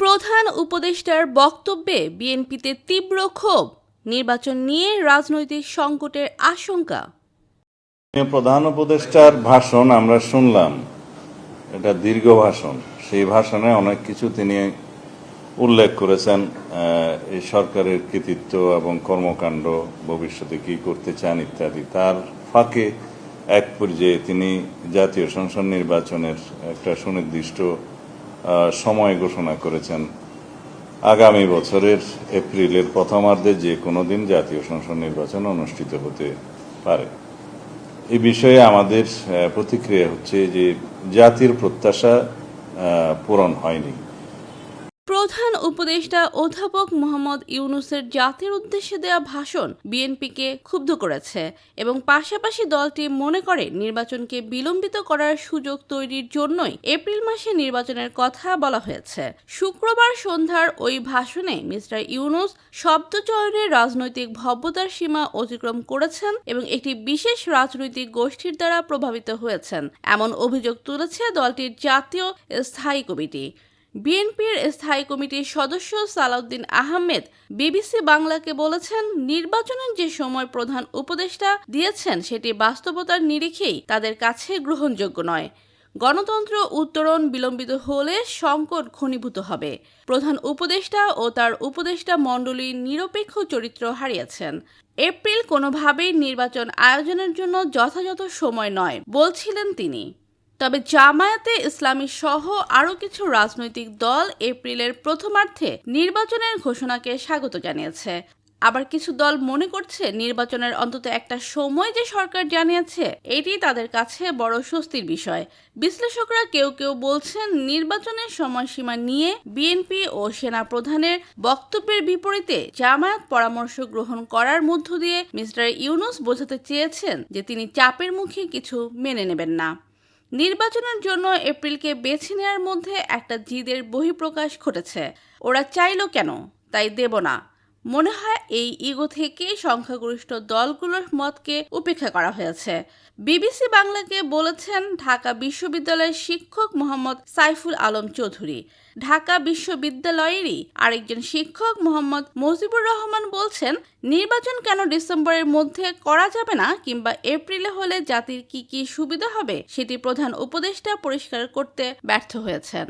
প্রধান উপদেষ্টার বক্তব্যে বিএনপিতে তীব্র ক্ষোভ, নির্বাচন নিয়ে রাজনৈতিক সংকটের আশঙ্কা। প্রধান উপদেষ্টার ভাষণ আমরা শুনলাম, এটা দীর্ঘ ভাষণ। সেই ভাষণে অনেক কিছু তিনি উল্লেখ করেছেন, এই সরকারের কৃতিত্ব এবং কর্মকাণ্ড, ভবিষ্যতে কি করতে চান ইত্যাদি। তার ফাঁকে এক পর্যায়ে তিনি জাতীয় সংসদ নির্বাচনের একটা সুনির্দিষ্ট সময় ঘোষণা করেছেন। আগামী বছরের এপ্রিলের প্রথমার্ধে যে কোনো দিন জাতীয় সংসদ নির্বাচন অনুষ্ঠিত হতে পারে। এই বিষয়ে আমাদের প্রতিক্রিয়া হচ্ছে যে জাতির প্রত্যাশা পূরণ হয়নি। প্রধান উপদেষ্টা অধ্যাপক মোহাম্মদ ইউনূসের জাতির উদ্দেশ্যে দেওয়া ভাষণ বিএনপিকে ক্ষুব্ধ করেছে এবং পাশাপাশি দলটি মনে করে নির্বাচনকে বিলম্বিত করার সুযোগ তৈরির জন্যই এপ্রিল মাসে নির্বাচনের কথা বলা হয়েছে। শুক্রবার সন্ধ্যার ওই ভাষণে মিস্টার ইউনূস শব্দচয়নে রাজনৈতিক ভব্যতার সীমা অতিক্রম করেছেন এবং একটি বিশেষ রাজনৈতিক গোষ্ঠীর দ্বারা প্রভাবিত হয়েছেন এমন অভিযোগ তুলেছে দলটির জাতীয় স্থায়ী কমিটি। বিএনপির স্থায়ী কমিটির সদস্য সালাউদ্দিন আহমেদ বিবিসি বাংলাকে বলেছেন, নির্বাচনের যে সময় প্রধান উপদেষ্টা দিয়েছেন সেটি বাস্তবতার নিরিখেই তাদের কাছে গ্রহণযোগ্য নয়। গণতন্ত্র উত্তরণ বিলম্বিত হলে সংকট ঘনীভূত হবে। প্রধান উপদেষ্টা ও তার উপদেষ্টা মণ্ডলী নিরপেক্ষ চরিত্র হারিয়েছেন। এপ্রিল কোনোভাবেই নির্বাচন আয়োজনের জন্য যথাযথ সময় নয় বলছিলেন তিনি। তবে জামায়াতে ইসলামী সহ আরও কিছু রাজনৈতিক দল এপ্রিলের প্রথমার্ধে নির্বাচনের ঘোষণাকে স্বাগত জানিয়েছে। আবার কিছু দল মনে করছে নির্বাচনের অন্তত একটা সময় যে সরকার জানিয়েছে এটি তাদের কাছে বড় স্বস্তির বিষয়। বিশ্লেষকরা কেউ কেউ বলছেন, নির্বাচনের সময়সীমা নিয়ে বিএনপি ও সেনা প্রধানের বক্তব্যের বিপরীতে জামায়াত পরামর্শ গ্রহণ করার মধ্য দিয়ে মিস্টার ইউনূস বোঝাতে চেয়েছেন যে তিনি চাপের মুখে কিছু মেনে নেবেন না। নির্বাচনের জন্য এপ্রিলকে বেছে নেওয়ার মধ্যে একটা জিদের বহিঃপ্রকাশ ঘটেছে। ওরা চাইলো কেন, তাই দেব না। মনে হয় এই ইগো থেকে সংখ্যাগরিষ্ঠ দলগুলোর মতকে উপেক্ষা করা হয়েছে। বিবিসি বাংলাকে বলেছেন ঢাকা বিশ্ববিদ্যালয়ের শিক্ষক মোহাম্মদ সাইফুল আলম চৌধুরী। ঢাকা বিশ্ববিদ্যালয়েরই আরেকজন শিক্ষক মোহাম্মদ মজিবুর রহমান বলছেন, নির্বাচন কেন ডিসেম্বরের মধ্যে করা যাবে না কিংবা এপ্রিলে হলে জাতির কি কি সুবিধা হবে সেটি প্রধান উপদেষ্টা পরিষ্কার করতে ব্যর্থ হয়েছেন।